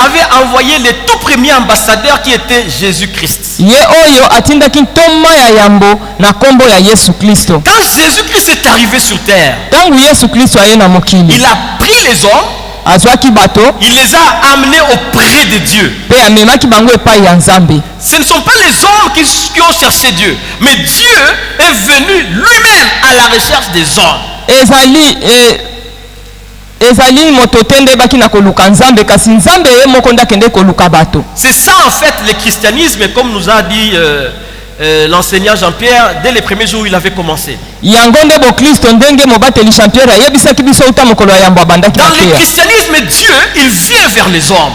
avait envoyé les tout premiers ambassadeurs qui étaient Jésus-Christ. Quand Jésus-Christ est arrivé sur terre, il a pris les hommes, il les a amenés auprès de Dieu. Ce ne sont pas les hommes qui ont cherché Dieu, mais Dieu est venu lui-même à la recherche des hommes. C'est ça en fait le christianisme, comme nous a dit l'enseignant Jean-Pierre dès les premiers jours où il avait commencé. Dans le christianisme, Dieu, il vient vers les hommes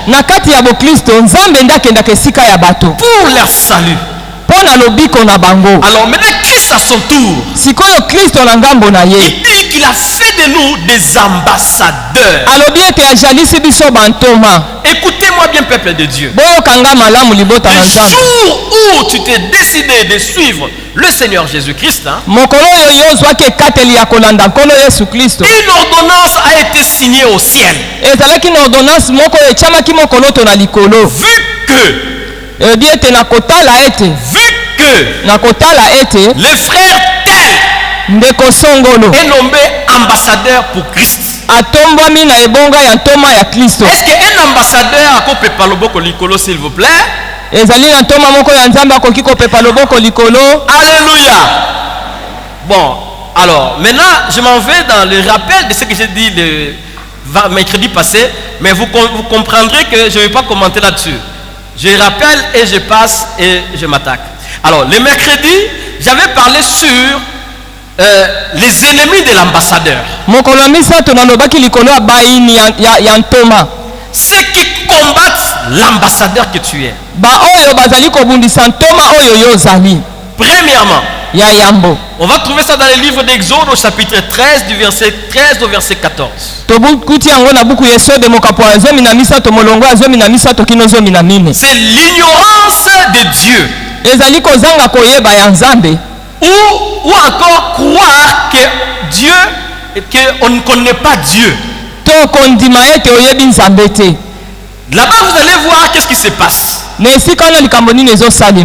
pour leur salut. Alors maintenant, Christ à son tour, il dit qu'il a fait de nous des ambassadeurs. Écoutez-moi bien, peuple de Dieu. Le jour où tu t'es décidé de suivre le Seigneur Jésus-Christ, une ordonnance a été signée au ciel. Vu que le frère tel est nommé ambassadeur pour Christ. Est-ce qu'un ambassadeur a coupé par le boko likolo, s'il vous plaît? Alléluia. Bon, alors maintenant je m'en vais dans le rappel de ce que j'ai dit le mercredi passé, mais vous comprendrez que je ne vais pas commenter là-dessus. Je rappelle et je passe et je m'attaque. Alors, le mercredi, j'avais parlé sur les ennemis de l'ambassadeur. Ceux qui combattent l'ambassadeur que tu es. Premièrement, on va trouver ça dans le livre d'Exode au chapitre 13 du verset 13 au verset 14. C'est l'ignorance de Dieu. Ou encore croire que Dieu, qu'on ne connaît pas Dieu. Là-bas vous allez voir qu'est-ce qui se passe.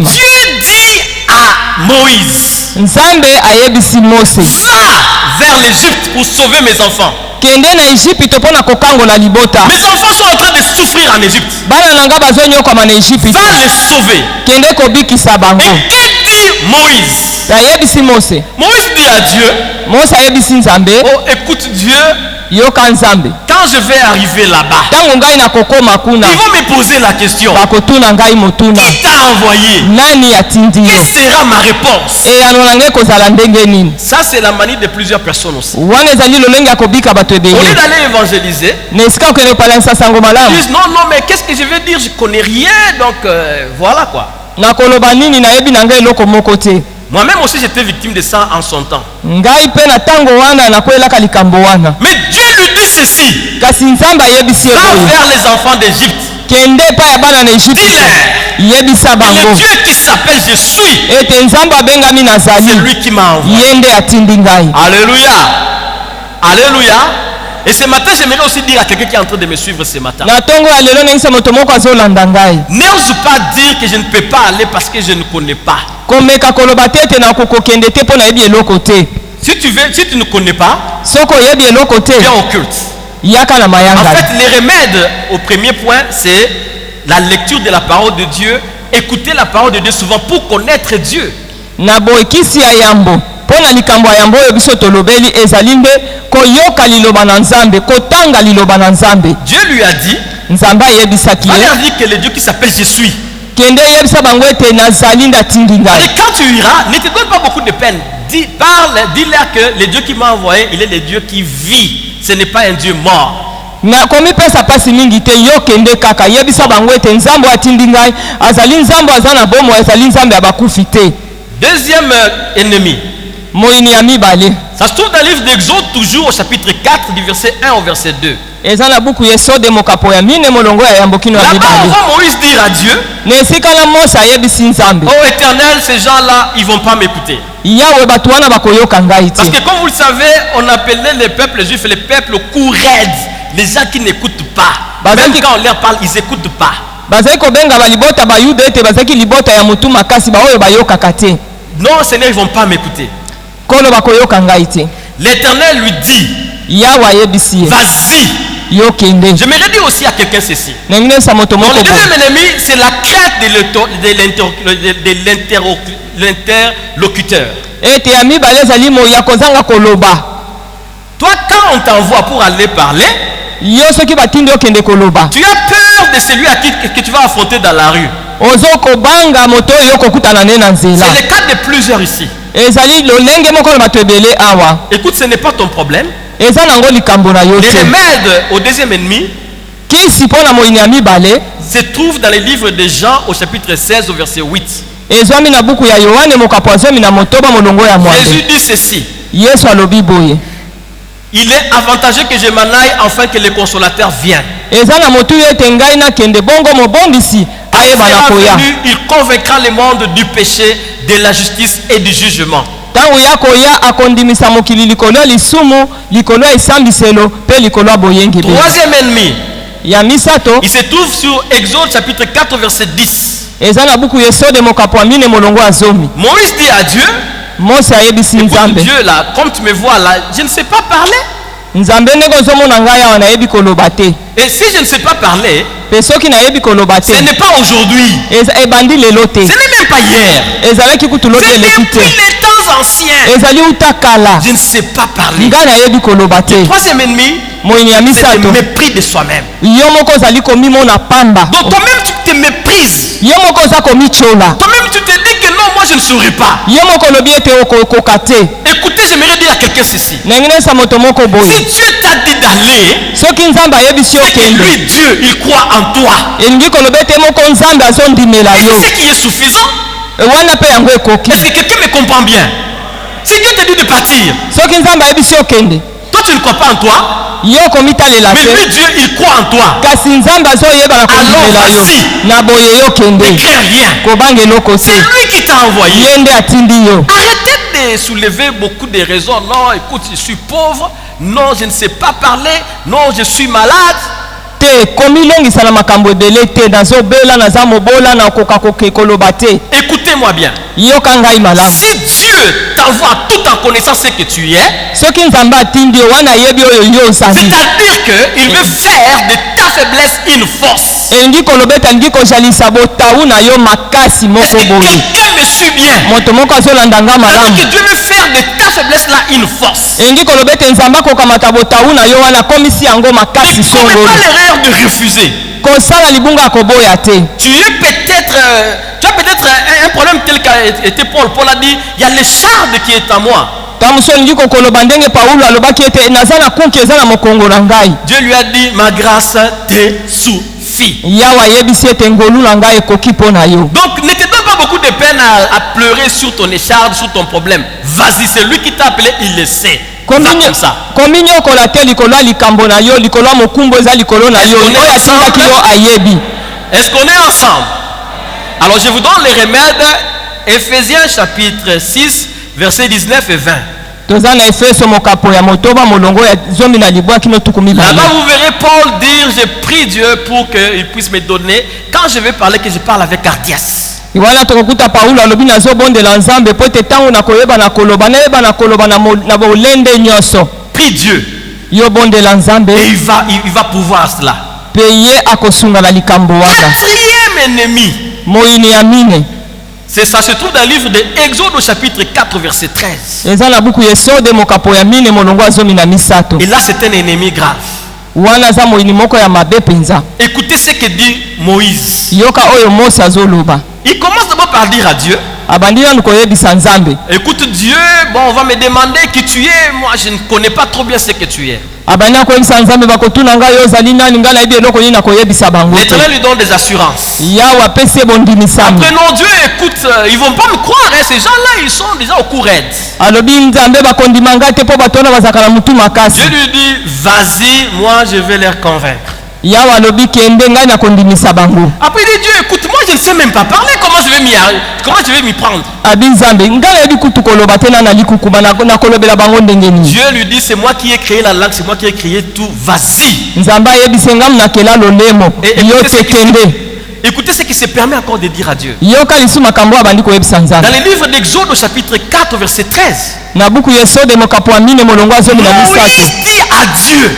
Dieu dit à Moïse, va vers l'Égypte pour sauver mes enfants. Mes enfants sont en train de souffrir en Égypte. Va les sauver. Et que dit Moïse? Moïse dit à Dieu, oh, écoute Dieu, quand je vais arriver là-bas, ils vont me poser la question, qui t'a envoyé? Quelle sera ma réponse? Ça c'est la manie de plusieurs personnes aussi. Au lieu d'aller évangéliser, ils disent non, mais qu'est-ce que je vais dire? Je connais rien, donc voilà quoi. Moi-même aussi j'étais victime de ça en son temps. Mais Dieu lui dit ceci, va vers les enfants d'Égypte. Dis-leur, il y a Dieu qui s'appelle Je suis. C'est lui qui m'a envoyé. Alléluia. Alléluia. Et ce matin, j'aimerais aussi dire à quelqu'un qui est en train de me suivre ce matin, n'ose pas dire que je ne peux pas aller parce que je ne connais pas. Si tu ne connais pas, viens au culte. En fait, les remèdes au premier point, c'est la lecture de la parole de Dieu, écouter la parole de Dieu souvent pour connaître Dieu. Dieu lui a dit, va leur dire que le Dieu qui s'appelle Je suis. Et quand tu iras, ne te donne pas beaucoup de peine. Dis-leur que le Dieu qui m'a envoyé, il est le Dieu qui vit. Ce n'est pas un Dieu mort. Deuxième ennemi. Ça se trouve dans le livre d'Exode, toujours au chapitre 4 du verset 1 au verset 2. Là-bas on voit Moïse dire à Dieu, oh Éternel, ces gens-là, ils ne vont pas m'écouter. Parce que comme vous le savez, on appelait les peuples juifs les peuples cou raides, les gens qui n'écoutent pas. Même quand on leur parle, ils n'écoutent pas. Non, Seigneur, ils ne vont pas m'écouter. L'Éternel lui dit, vas-y. J'aimerais dire aussi à quelqu'un ceci. Le deuxième ennemi, c'est la crainte de l'interlocuteur. Toi, quand on t'envoie pour aller parler, tu as peur de celui à qui que tu vas affronter dans la rue. C'est le cas de plusieurs ici. Écoute, ce n'est pas ton problème. Les remèdes au deuxième ennemi se trouvent dans les livres de Jean au chapitre 16 au verset 8. Jésus dit ceci. Il est avantageux que je m'en aille afin que le consolateur vienne. Il convaincra le monde du péché, de la justice et du jugement. Troisième ennemi, il se trouve sur Exode chapitre 4 verset 10. Moïse dit à Dieu, écoute Dieu là, comme tu me vois là, je ne sais pas parler. Et si je ne sais pas parler, ce n'est pas aujourd'hui, ce n'est même pas hier, c'est depuis les temps anciens. Je ne sais pas parler. Le troisième ennemi, c'est le mépris de soi-même. Donc toi-même tu te méprises. Toi-même tu te dis que non, moi je ne saurais pas. Écoutez, j'aimerais dire à quelqu'un ceci. Si Dieu t'a dit d'aller, et lui Dieu il croit en toi, et c'est ce qui est suffisant. Est-ce que quelqu'un me comprend bien? Si Dieu te dit de partir, toi tu ne crois pas en toi, mais lui Dieu il croit en toi. Alors vas-y, ne crains rien. C'est lui qui t'a envoyé. Arrêtez de soulever beaucoup de raisons. Non, écoute, je suis pauvre. Non, je ne sais pas parler. Non, je suis malade. Écoutez-moi bien. Si Dieu t'envoie tout en connaissant ce que tu es, c'est-à-dire qu'il veut faire de ta faiblesse une force. Est-ce que quelqu'un me suit bien? C'est-à-dire que Dieu veut faire de ta faiblesse là une force. Ne commets pas l'erreur de refuser. Tu as peut-être un problème tel qu'était Paul. Paul a dit, il y a l'écharde qui est à moi. Dieu lui a dit, ma grâce te suffit. Donc ne te donne pas beaucoup de peine à pleurer sur ton écharde, sur ton problème. Vas-y, c'est lui qui t'a appelé, il le sait. Comme ça. Est-ce qu'on est ensemble? Alors je vous donne les remèdes. Éphésiens chapitre 6 versets 19 et 20. Là-bas vous verrez Paul dire, je prie Dieu pour qu'il puisse me donner, quand je vais parler, que je parle avec hardiesse. Prie Dieu et il va pouvoir cela. Quatrième ennemi, ça se trouve dans le livre de Exode au chapitre 4 verset 13. Et là c'est un ennemi grave. Écoutez ce que dit Moïse. Il commence d'abord par dire à Dieu, écoute Dieu, bon, on va me demander qui tu es. Moi je ne connais pas trop bien ce que tu es. L'Éternel lui donne des assurances. Après non Dieu, écoute, ils vont pas me croire, hein, ces gens-là ils sont déjà au courant. Dieu lui dit, vas-y, moi je vais les convaincre. Yawa lobi kende ngai na kondimisa bango. Après il dit Dieu, écoute, moi je ne sais même pas parler, comment je vais m'y prendre? Abinzambe ngale bi kutu koloba tena na likukuba na kolobela bango ndenge ni. Dieu lui dit c'est moi qui ai créé la langue, c'est moi qui ai créé tout, vas-y. Nzamba yebise ngam na kela lolemo. Écoutez ce qui se permet encore de dire à Dieu. Dans le livre d'Exode au chapitre 4 verset 13. Moïse dit à Dieu.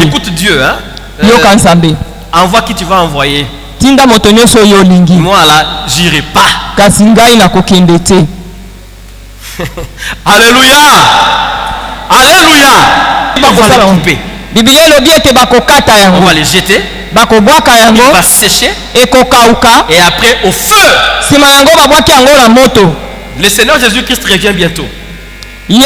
Écoute Dieu, hein? Envoie qui tu vas envoyer. Moi là, j'irai pas. Alléluia. Alléluia. On va les jeter. Il va sécher. Et après au feu. Le Seigneur Jésus-Christ revient bientôt. Nous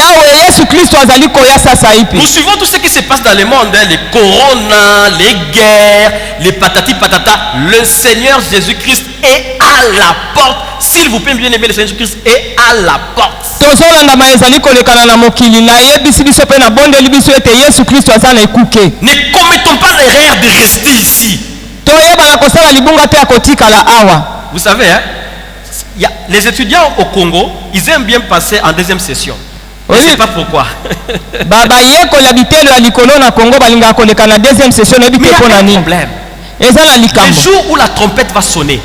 suivons tout ce qui se passe dans le monde, hein, les coronas, les guerres, les patati patata. Le Seigneur Jésus-Christ est à la porte. S'il vous plaît, bien aimé, le Seigneur Jésus-Christ est à la porte. Ne commettons pas l'erreur de rester ici. Vous savez, hein, les étudiants au Congo, ils aiment bien passer en deuxième session. Je ne sais pas pourquoi. Mais il y a un problème. Le jour où la trompette va sonner,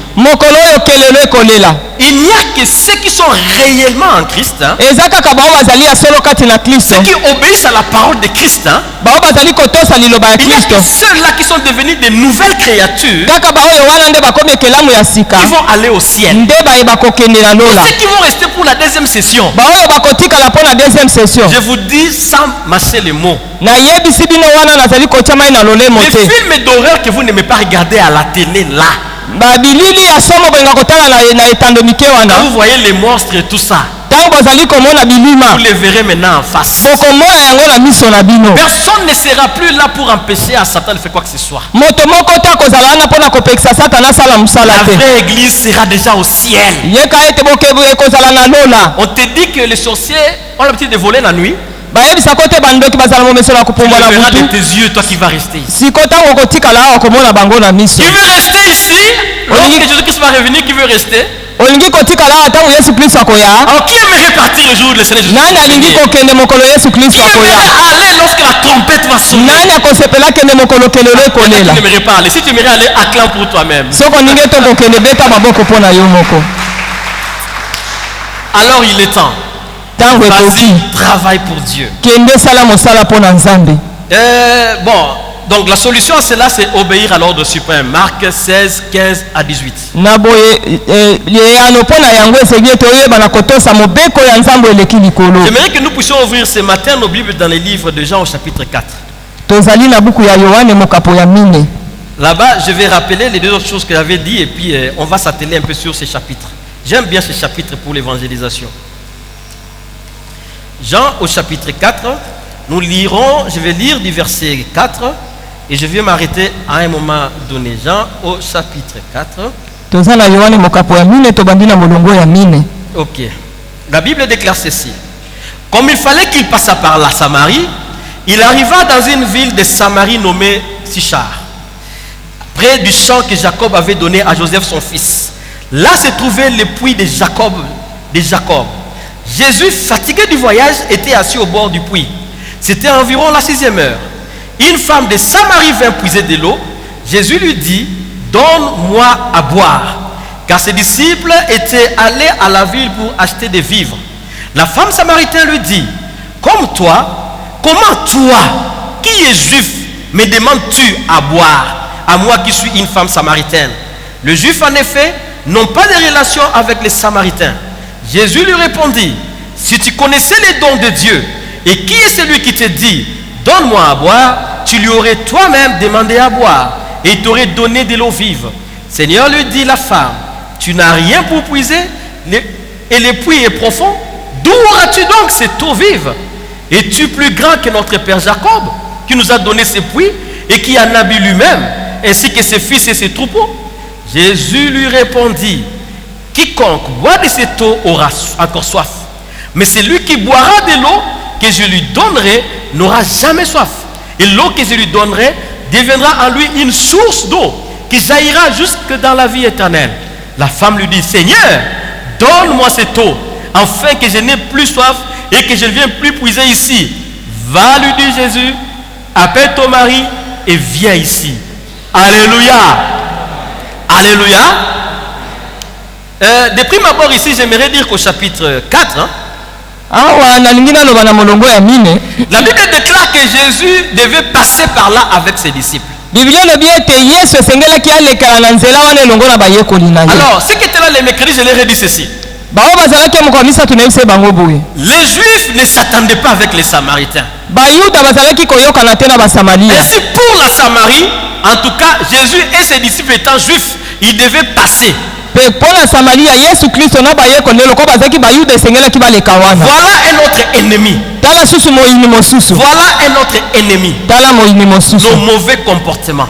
il n'y a que ceux qui sont réellement en Christ, hein, ceux qui obéissent à la parole de Christ, hein, il y a que ceux-là qui sont devenus des nouvelles créatures qui vont aller au ciel. Ceux qui vont rester pour la deuxième session, je vous dis sans mâcher les mots, les films d'horreur que vous n'aimez pas regarder à la télé là, quand vous voyez les monstres et tout ça, vous les verrez maintenant en face. Personne ne sera plus là pour empêcher à Satan de faire quoi que ce soit. La vraie église sera déjà au ciel. On te dit que les sorciers ont l'habitude de voler la nuit. Tu verras de tes yeux, toi qui vas rester ici. Qui veut rester ici? Lorsque Jésus-Christ va revenir, qui veut rester? Alors qui aimerait partir le jour où le Seigneur Jésus-Christ? Qui aimerait aller lorsque la trompette va sonner? Tu n'aimerais pas aller. Si tu aimerais aller, acclame pour toi-même. Alors il est temps. Vas-y, travaille pour Dieu. Bon, donc la solution à cela, c'est obéir à l'ordre suprême. Marc 16, 15 à 18. J'aimerais que nous puissions ouvrir ce matin nos Bibles dans les livres de Jean au chapitre 4. Là-bas, je vais rappeler les deux autres choses que j'avais dit et puis on va s'atteler un peu sur ces chapitres. J'aime bien ces chapitres pour l'évangélisation. Jean au chapitre 4, nous lirons, je vais lire du verset 4 et je vais m'arrêter à un moment donné. Jean au chapitre 4. Ok. La Bible déclare ceci. Comme il fallait qu'il passât par la Samarie, il arriva dans une ville de Samarie nommée Sichar, près du champ que Jacob avait donné à Joseph son fils. Là se trouvait le puits de Jacob. Jésus, fatigué du voyage, était assis au bord du puits. C'était environ la 6e heure. Une femme de Samarie vint puiser de l'eau. Jésus lui dit, donne-moi à boire. Car ses disciples étaient allés à la ville pour acheter des vivres. La femme samaritaine lui dit, comment toi, qui es juif, me demandes-tu à boire, à moi qui suis une femme samaritaine? Le juif, en effet, n'ont pas de relation avec les samaritains. Jésus lui répondit, si tu connaissais les dons de Dieu, et qui est celui qui te dit, donne-moi à boire, tu lui aurais toi-même demandé à boire, et il t'aurait donné de l'eau vive. Seigneur, lui dit la femme, tu n'as rien pour puiser, et le puits est profond. D'où auras-tu donc cette eau vive? Es-tu plus grand que notre père Jacob, qui nous a donné ce puits, et qui en a bu lui-même, ainsi que ses fils et ses troupeaux? Jésus lui répondit, quiconque boit de cette eau aura encore soif. Mais celui qui boira de l'eau que je lui donnerai n'aura jamais soif. Et l'eau que je lui donnerai deviendra en lui une source d'eau qui jaillira jusque dans la vie éternelle. La femme lui dit, Seigneur, donne-moi cette eau, afin que je n'ai plus soif et que je ne vienne plus puiser ici. Va, lui dit Jésus, appelle ton mari et viens ici. Alléluia. Alléluia. De prime abord ici, j'aimerais dire qu'au chapitre 4, la Bible déclare que Jésus devait passer par là avec ses disciples. Alors, ce qui était là le mercredi, je leur ai dit ceci. Les Juifs ne s'attendaient pas avec les Samaritains. Ainsi, pour la Samarie, en tout cas, Jésus et ses disciples étant juifs, ils devaient passer. Voilà un autre ennemi. Voilà un autre ennemi. Nos mauvais comportements.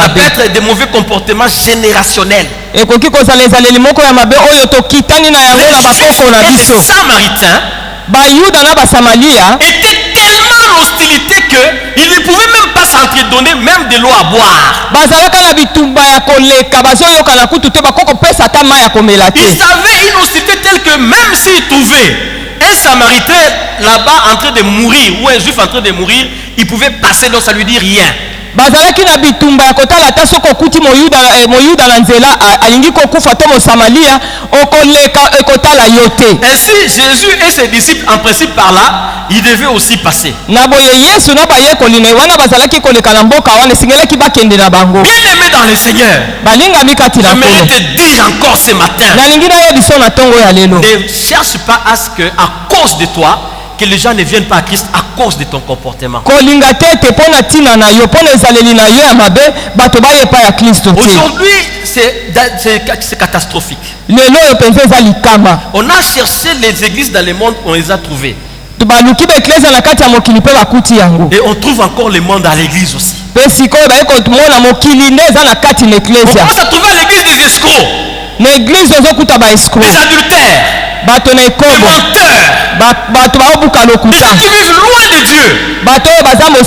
Ça peut être des mauvais comportements générationnels. Les Samaritains étaient tellement en hostilité qu'ils ne pouvaient même pas s'entredonner même de l'eau à boire. Ils avaient une hostilité telle que même s'ils trouvaient un Samaritain là-bas en train de mourir ou un Juif en train de mourir, ils pouvaient passer, donc ça lui dit rien. Ainsi Jésus et ses disciples en principe par là, ils devaient aussi passer. Bien aimé dans le Seigneur, j'aimerais te dire encore ce matin, ne cherche pas à ce que à cause de toi que les gens ne viennent pas à Christ à cause de ton comportement. Aujourd'hui, c'est catastrophique. On a cherché les églises dans le monde, on les a trouvées. Et on trouve encore le monde à l'église aussi. On commence à trouver l'église des escrocs, des adultères, des menteurs, des gens qui vivent loin de Dieu,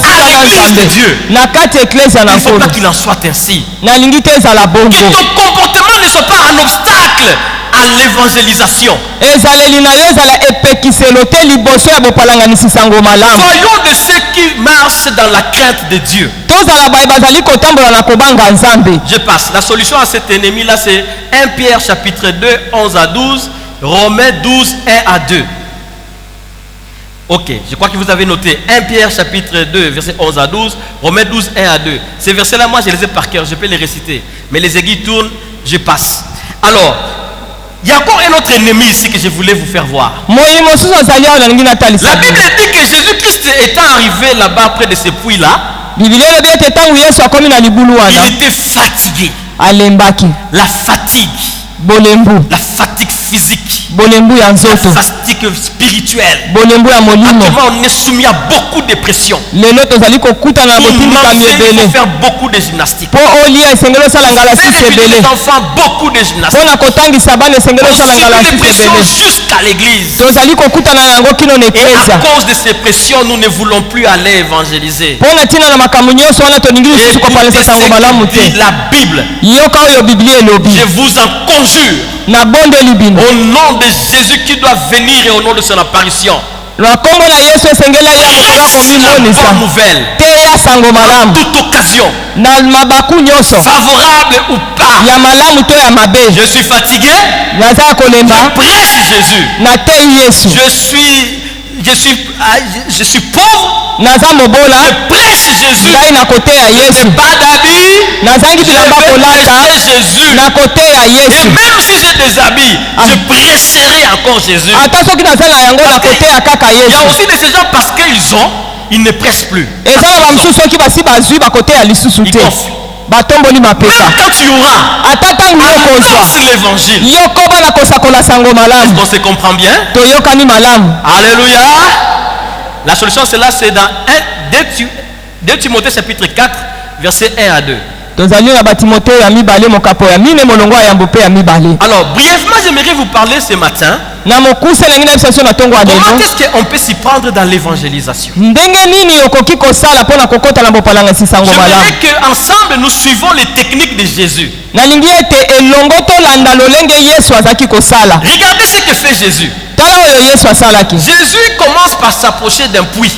à l'église de Dieu. Il ne faut pas qu'il en soit ainsi. Que ton comportement ne soit pas un obstacle à l'évangélisation. Soyons de ceux qui marchent dans la crainte de Dieu. Je passe. La solution à cet ennemi-là, c'est 1 Pierre chapitre 2, 11 à 12, Romains 12, 1 à 2. Ok, je crois que vous avez noté 1 Pierre chapitre 2, verset 11 à 12, Romains 12, 1 à 2. Ces versets-là, moi, je les ai par cœur, je peux les réciter. Mais les aiguilles tournent, je passe. Alors, il y a encore un autre ennemi ici que je voulais vous faire voir. La Bible dit que Jésus-Christ étant arrivé là-bas près de ce puits-là, il était fatigué. La fatigue physique, la fatigue spirituelle. Actuellement, on est soumis à beaucoup de pression. Pour manger, il faut faire beaucoup de gymnastique. Pour élever les enfants, beaucoup de gymnastique. On subit des pressions jusqu'à l'église. Et à cause de ces pressions, nous ne voulons plus aller évangéliser. Et c'est ce que dit la Bible. Je vous en conjure, au nom de Jésus qui doit venir et au nom de son apparition, la bonne nouvelle, en toute occasion, favorable ou pas, je suis fatigué, je prêche Jésus, je suis pauvre, je prêche Jésus, pas d'habits, je prêche Jésus. Et même si j'ai des habits, je prêcherai encore Jésus. Il y a aussi de ces gens, parce qu'ils ont, ils ne prêchent plus. Ils gonflent. Même quand tu auras, annonce l'évangile. Est-ce qu'on se comprend bien? Alléluia. La solution, c'est là, c'est dans 2 Timothée chapitre 4, verset 1 à 2. Alors, brièvement, j'aimerais vous parler ce matin Comment est-ce qu'on peut s'y prendre dans l'évangélisation? J'aimerais qu'ensemble nous suivons les techniques de Jésus. Regardez ce que fait Jésus. Jésus commence par s'approcher d'un puits.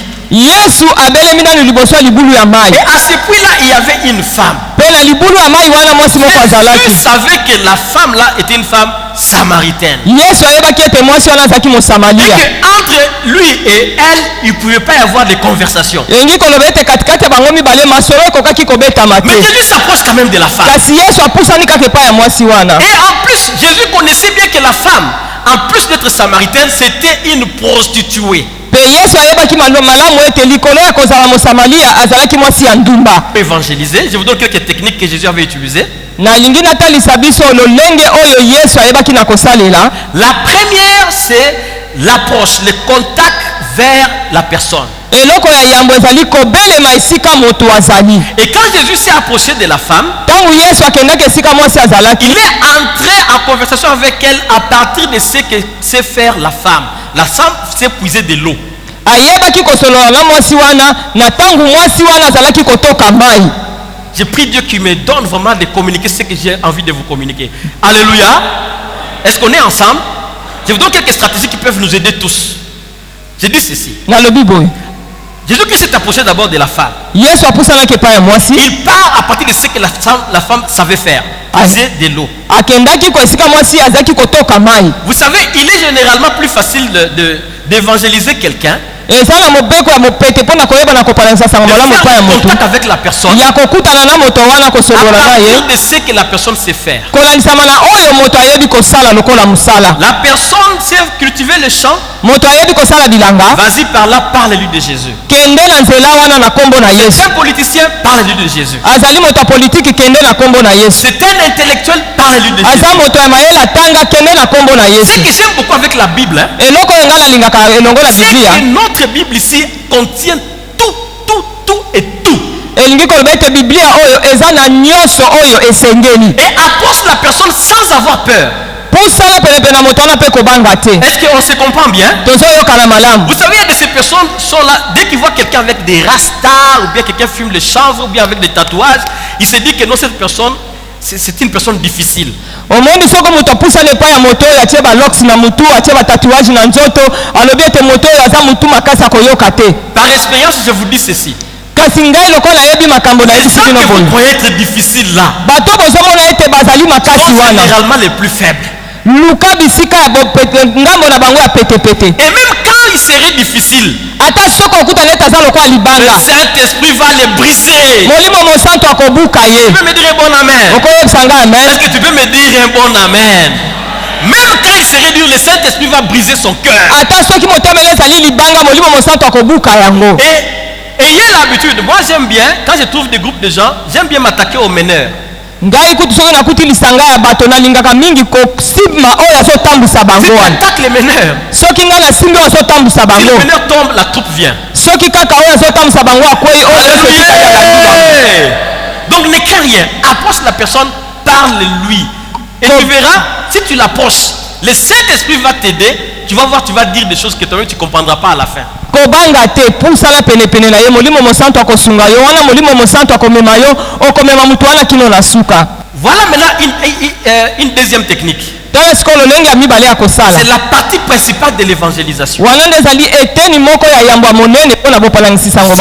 Et à ce puits-là, il y avait une femme. Jésus savait que la femme là était une femme samaritaine. Et qu'entre lui et elle, il ne pouvait pas y avoir de conversation. Mais Jésus s'approche quand même de la femme. Et en plus, Jésus connaissait bien que la femme, en plus d'être samaritaine, c'était une prostituée. Évangéliser, je vous donne quelques techniques que Jésus avait utilisées. La première, c'est l'approche, le contact vers la personne. Et quand Jésus s'est approché de la femme, il est entré en conversation avec elle à partir de ce que sait faire la femme. La femme sait puiser de l'eau. Je prie Dieu qui me donne vraiment de communiquer ce que j'ai envie de vous communiquer. Alléluia. Est-ce qu'on est ensemble? Je vous donne quelques stratégies qui peuvent nous aider tous. Je dis ceci. Jésus qui s'est approché d'abord de la femme. Il part à partir de ce que la femme savait faire. Puiser de l'eau. Vous savez, il est généralement plus facile d'évangéliser quelqu'un contact avec la personne à partir de ce que la personne sait faire. La personne sait cultiver le champ. Vas-y par là, parle-lui de Jésus. C'est un politicien, parle-lui de Jésus. C'est un intellectuel, parle-lui de Jésus. Ce que j'aime beaucoup avec la Bible, c'est que notre Bible ici contient tout et tout. Et approche la personne sans avoir peur. Est-ce qu'on se comprend bien? Vous savez, il y a de ces personnes sont là, dès qu'ils voient quelqu'un avec des rastas, ou bien quelqu'un fume le chanvre, ou bien avec des tatouages, il se dit que non, cette personne, c'est une personne difficile. Par expérience, je vous dis ceci. Les gens que vous croyez être difficiles là sont généralement les plus faibles. Et même quand il serait difficile, le Saint-Esprit va les briser. Tu peux me dire un bon amen? Est-ce que tu peux me dire un bon amen? Même quand il serait dur, le Saint-Esprit va briser son cœur. Et ayez l'habitude, moi j'aime bien, quand je trouve des groupes de gens, j'aime bien m'attaquer aux meneurs. Si tu attaques les meneurs, si le meneur tombe, la troupe vient. Donc ne crains rien, approche la personne, parle-lui. Et tu verras, si tu l'approches, le Saint-Esprit va t'aider. Tu vas voir, tu vas dire des choses que toi-même tu ne comprendras pas à la fin. Voilà maintenant une deuxième technique. C'est la partie principale de l'évangélisation.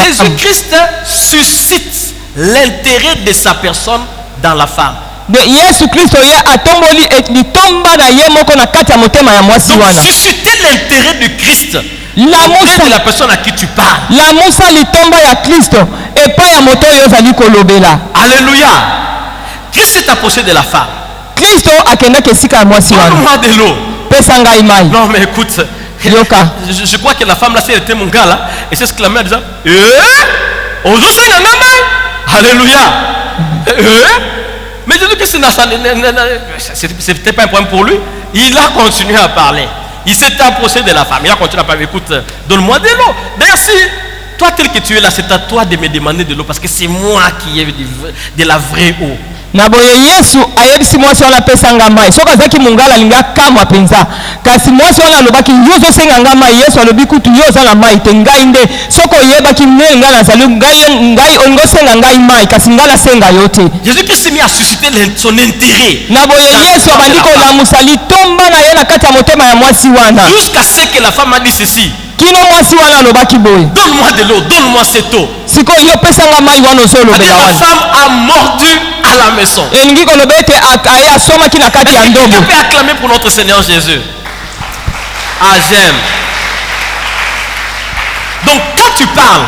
Jésus-Christ suscite l'intérêt de sa personne dans la femme. Donc susciter l'intérêt de Christ auprès de la personne à qui tu parles. Alléluia. Christ s'est approché de la femme. Donne-moi de l'eau. Non mais écoute, je crois que la femme là, si elle était mon gars là, elle s'exclamait en disant Alléluia. Mais je dis que c'était pas un problème pour lui. Il a continué à parler. Il s'est approché de la femme. Il a continué à parler. Écoute, donne-moi de l'eau. D'ailleurs, si toi tel que tu es là, c'est à toi de me demander de l'eau parce que c'est moi qui ai de la vraie eau. na boye Yesu ayebisi mwasi wana pesa ngamai soka zaki mungala linga kamwa penza kasi mwasi wana alobaki yozo senga ngamai Yesu alobi kutu yoza na mai te ngai nde soko yebaki mnenga na zalu ngai ongo senga ngai mai kasi ngala senga yote. Jésus-Christ s'est mis à susciter son intérêt na boye Yesu abandiko la musali tomba na ye na kati ya motema ya mwasi wana jusqu'à ce que la femme a dit ceci: kino mwasi wana alobaki boye donne-moi de l'eau, donne-moi cette eau. siko yo pesa ngamai wana osolo bela wana. La femme a mordu à la maison. elingi koloba ete aya asomaki na kati ya ndobo. On peut acclamer pour notre Seigneur Jésus. Ah, j'aime. Donc quand tu parles,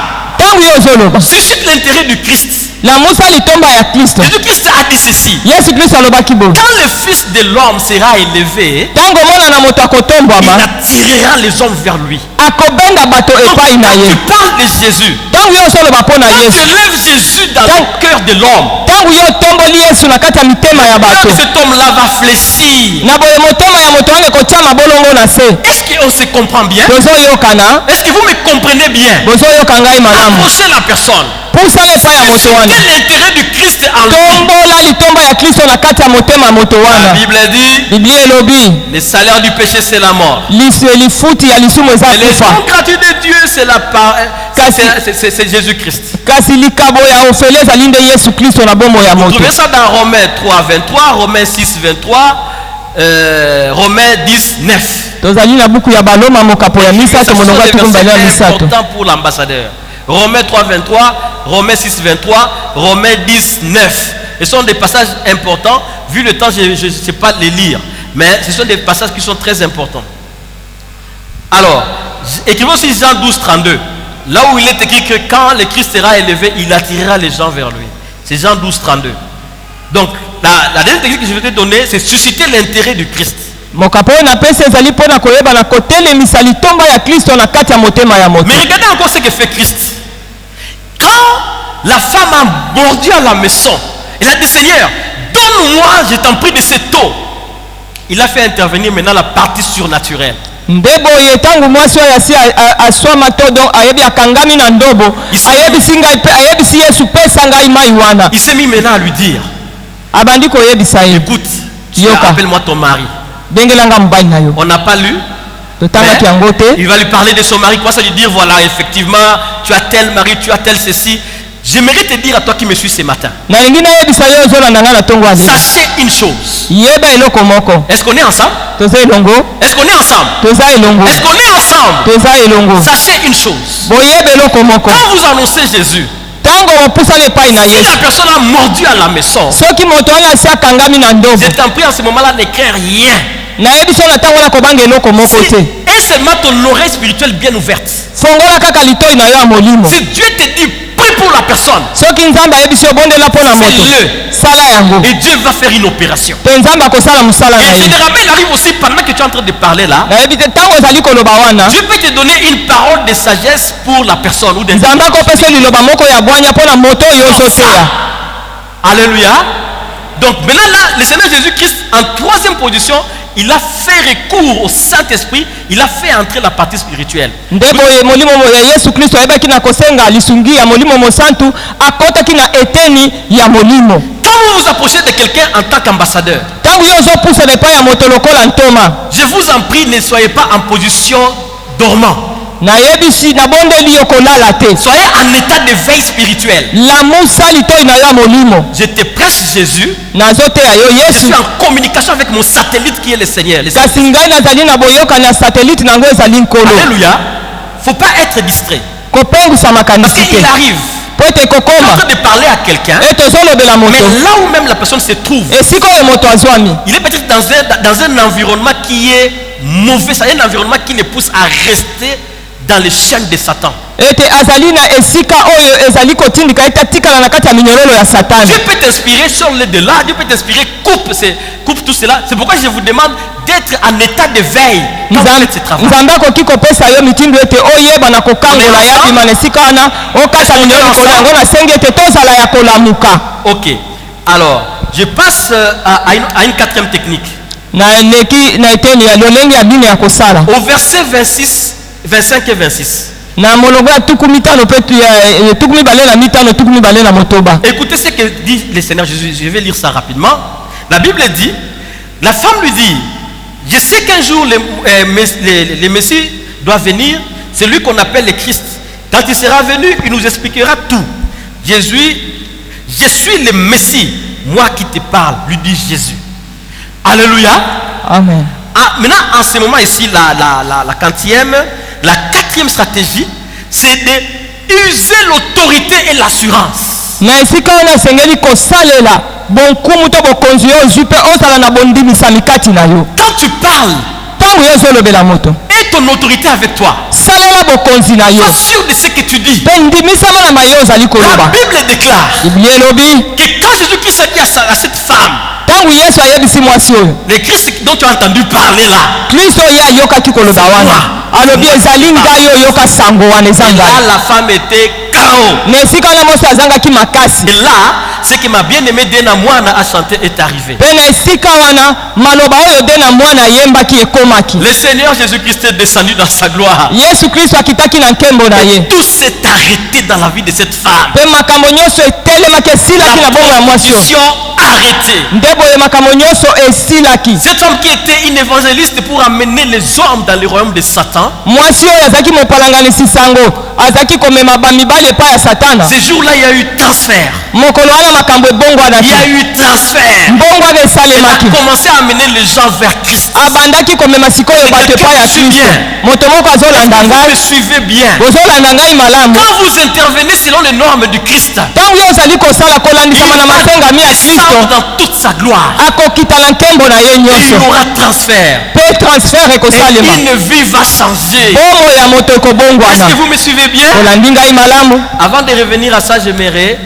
suscite l'intérêt du Christ. La musa litomba ya Kristo. Jésus-Christ a dit ceci: Yesu Kristo alobaki bo. Quand le Fils de l'homme sera élevé, tango mona na moto akotombwama, il attirera les hommes vers lui. Akobenga bato epai na ye. Tu parles de Jésus. Tango yo solo bapona Yesu. Tu élèves Jésus dans le cœur de l'homme. Tango yo tomboli Yesu na kati ya mitema ya bato. Cet homme-là va fléchir. Na boye motema ya moto ane kotia mabolongo na se. Est-ce qu'on se comprend bien? Bozo yokana. Est-ce que vous me comprenez bien? Bozo yokangai malamu. Approchez la personne. Poussa le pa ya moto wana. Quel est l'intérêt du Christ en lui? Tombola litomba ya Kristo na kati ya motema moto wana. La Bible dit, Biblia elobi, le salaire du péché c'est la mort. Lifuti ya lisumu eza kufa. Et le don gratuit de Dieu c'est la c'est Jésus-Christ. Kasi likabo ya ofele ezali nde Yesu Kristo na bombo ya moto. Vous trouvez ça dans Romains 3:23, Romains 6:23, Romains 10:9. Tozali na buku ya baloma mokapo ya misato mononga tukumbali ya misato. C'est important pour l'ambassadeur. Romains 3:23, Romains 6:23, Romains 10:9. Ce sont des passages importants. Vu le temps, je ne sais pas les lire. Mais ce sont des passages qui sont très importants. Alors, écrivons aussi Jean 12:32. Là où il est écrit que quand le Christ sera élevé, il attirera les gens vers lui. C'est Jean 12:32. Donc, la dernière technique que je vais te donner, c'est susciter l'intérêt du Christ. Mais regardez encore ce que fait Christ. Quand la femme a mordu à la maison, il a dit: Seigneur, donne-moi, je t'en prie, de cette eau. Il a fait intervenir maintenant la partie surnaturelle. Il s'est mis maintenant à lui dire: écoute, appelle-moi ton mari. On n'a pas lu. Il va lui parler de son mari, quoi ça lui dire: voilà, effectivement, tu as tel mari, tu as tel ceci. J'aimerais te dire à toi qui me suis ce matin, sachez une chose. Est-ce qu'on est ensemble? Est-ce qu'on est ensemble? Est-ce qu'on est ensemble? Sachez une chose. Quand vous annoncez Jésus, si la personne a mordu à la maison, je t'en prie en ce moment-là, ne crains rien. Et seulement ton oreille spirituelle bien ouverte. Si Dieu te dit prie pour la personne, fais-le. Et Dieu va faire une opération. Et généralement il arrive aussi pendant que tu es en train de parler là, Dieu peut te donner une parole de sagesse pour la personne ou Alléluia. Donc maintenant là, le Seigneur Jésus-Christ en troisième position, il a fait recours au Saint-Esprit, il a fait entrer la partie spirituelle. Quand vous vous approchez de quelqu'un en tant qu'ambassadeur, je vous en prie, ne soyez pas en position dormant. Soyez en état de veille spirituelle. Je te prêche Jésus. Je suis en communication avec mon satellite qui est le Seigneur. Alléluia. Il ne faut pas être distrait. Parce qu'il arrive en train de parler à quelqu'un, mais là où même la personne se trouve, il est peut-être dans un environnement qui est mauvais. C'est un environnement qui le pousse à rester dans les chaînes de Satan. Dieu peut t'inspirer sur le de là, Dieu peut t'inspirer, coupe tout cela. C'est pourquoi je vous demande d'être en état de veille quand vous faites ce travail. Ok, alors je passe à une quatrième technique. Au verset 25 et 26. Écoutez ce que dit le Seigneur Jésus. Je vais lire ça rapidement. La Bible dit, la femme lui dit, je sais qu'un jour le Messie doit venir, c'est lui qu'on appelle le Christ. Quand il sera venu, il nous expliquera tout. Jésus, je suis le Messie, moi qui te parle, lui dit Jésus. Alléluia. Amen. Ah, maintenant, en ce moment ici, la quatrième stratégie, c'est d'user l'autorité et l'assurance. Quand tu parles, et ton autorité avec toi, sois sûr de ce que tu dis. La Bible déclare que quand Jésus-Christ a dit à cette femme, le Christ dont tu as entendu parler là, là la femme était KO. Et là, ce que ma bien-aimée Dena Mwana a chanté est arrivé. Le Seigneur Jésus-Christ est descendu dans sa gloire. Et tout s'est arrêté dans la vie de cette femme. La condition arrêtée. Cet homme qui était une évangéliste pour amener les hommes dans le royaume de Satan. Ce jour-là, il y a eu transfert. Il y a eu transfert. Il a commencé à amener les gens vers Christ. Vous me suivez bien. Quand vous intervenez selon les normes du Christ, il sort dans toute sa gloire. Il y aura transfert. Et une vie va changer. Est-ce que vous me suivez bien? Avant de revenir à ça, j'aimerais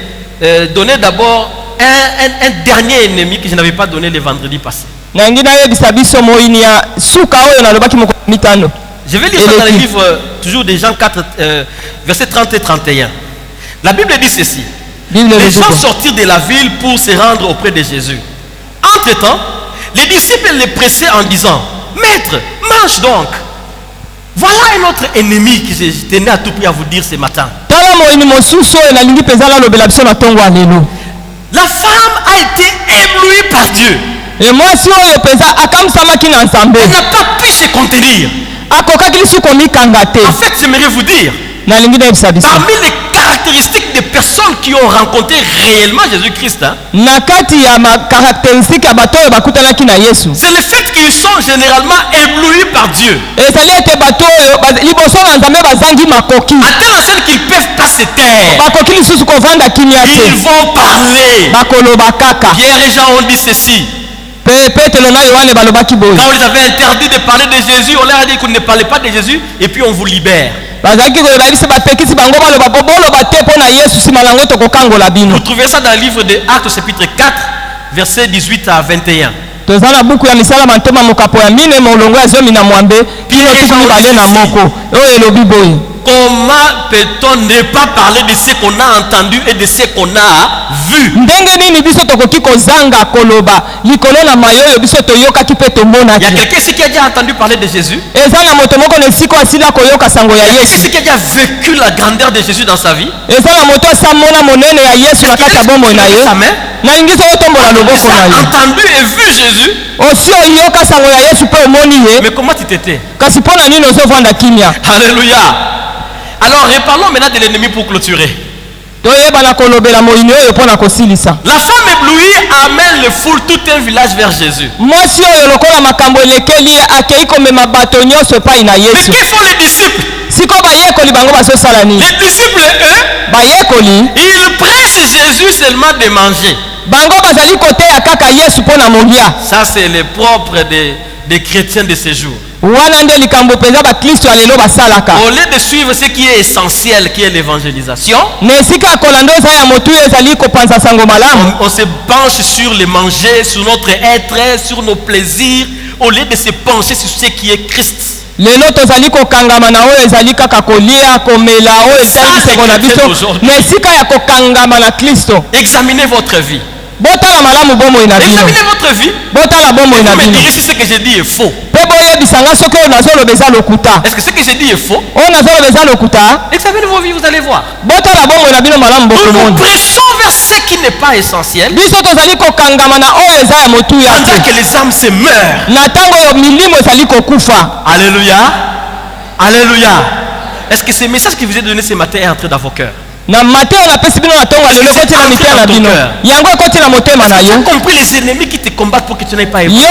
donner d'abord un dernier ennemi que je n'avais pas donné le vendredi passé. Je vais lire ça dans le livre toujours des Jean 4, versets 30 et 31. La Bible dit ceci. Les gens sortirent de la ville pour se rendre auprès de Jésus. Entre-temps, les disciples les pressaient en disant, Maître, mange donc. Voilà un autre ennemi que je tenais à tout prix à vous dire ce matin. La femme a été éblouie par Dieu. Elle n'a pas pu se contenir. En fait, j'aimerais vous dire, parmi les caractéristiques des personnes qui ont rencontré réellement Jésus-Christ, c'est le fait qu'ils sont généralement éblouis par Dieu. À telle enseigne qu'ils ne peuvent pas se taire. Ils vont parler. Pierre et Jean ont dit ceci. Quand on les avait interdit de parler de Jésus, on leur a dit qu'on ne parlait pas de Jésus et puis on vous libère. Vous trouvez ça dans le livre de Actes chapitre 4, versets 18 à 21. Comment peut-on ne pas parler de ce qu'on a entendu et de ce qu'on a vu? Il y a quelqu'un ici qui a déjà entendu parler de Jésus? Il y a quelqu'un ici qui a déjà vécu la grandeur de Jésus dans sa vie? Entendu et vu Jésus? Mais comment tu t'étais? Alléluia. Alors reparlons maintenant de l'ennemi pour clôturer. La femme éblouie amène le foule, tout un village vers Jésus. Mais que font les disciples? Les disciples, eux, ils pressent Jésus seulement de manger. Ça c'est le propre des chrétiens de ces jours. Au lieu de suivre ce qui est essentiel, qui est l'évangélisation, on se penche sur le manger, sur notre être, sur nos plaisirs, au lieu de se pencher sur ce qui est Christ. Examinez votre vie. Examinez votre vie. Vous me direz si ce que j'ai dit est faux. Est-ce que ce que j'ai dit est faux? Examinez vos vies, vous allez voir. Nous pressons vers ce qui n'est pas essentiel. Pendant que les âmes se meurent. Alléluia. Alléluia. Est-ce que ce message que vous ai donné ce matin est entré dans vos cœurs? Tu as compris les ennemis qui te combattent pour que tu n'ailles pas évoluer.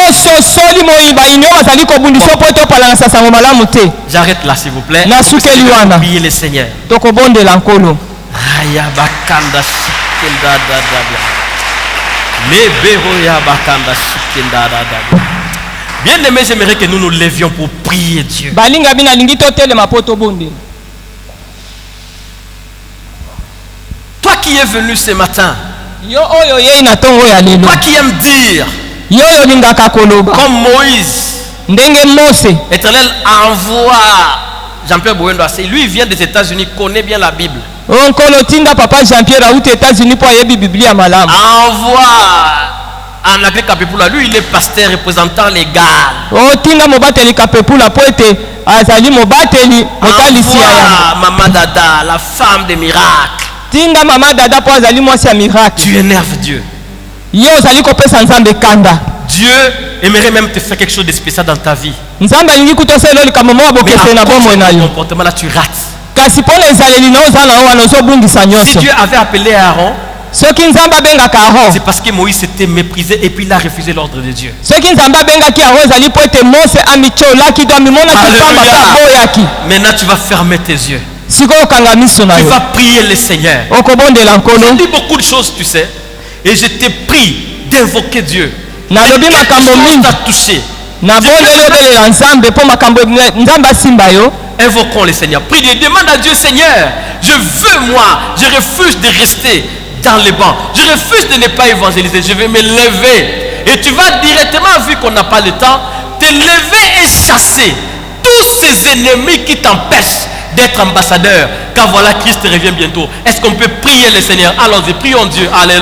J'arrête là s'il vous plaît. Priez le Seigneur. Bien aimé, j'aimerais que nous nous levions pour prier Dieu. Toi qui es venu ce matin, toi qui aimes dire, comme Moïse, Éternel envoie Jean-Pierre Bouendo, lui il vient des États-Unis, connaît bien la Bible. Envoie Anaclé Kapepula, lui il est pasteur représentant légal. Envoie Maman Dada, la femme des miracles. Tu énerves Dieu. Dieu aimerait même te faire quelque chose de spécial dans ta vie. Mais à cause de ton comportement là, tu rates. Si Dieu avait appelé Aaron, c'est parce que Moïse s'était méprisé et puis il a refusé l'ordre de Dieu. Maintenant tu vas fermer tes yeux. Tu vas prier le Seigneur. J'ai dit beaucoup de choses, tu sais. Et je t'ai pris d'invoquer Dieu. Quelque chose t'a touché. Invoquons le Seigneur. Prie, demande à Dieu, Seigneur, je veux moi, je refuse de rester dans les bancs. Je refuse de ne pas évangéliser. Je vais me lever. Et tu vas directement, vu qu'on n'a pas le temps, te lever et chasser tous ces ennemis qui t'empêchent d'être ambassadeur. Car voilà, Christ revient bientôt. Est-ce qu'on peut prier le Seigneur? Allons-y, prions Dieu. Alléluia.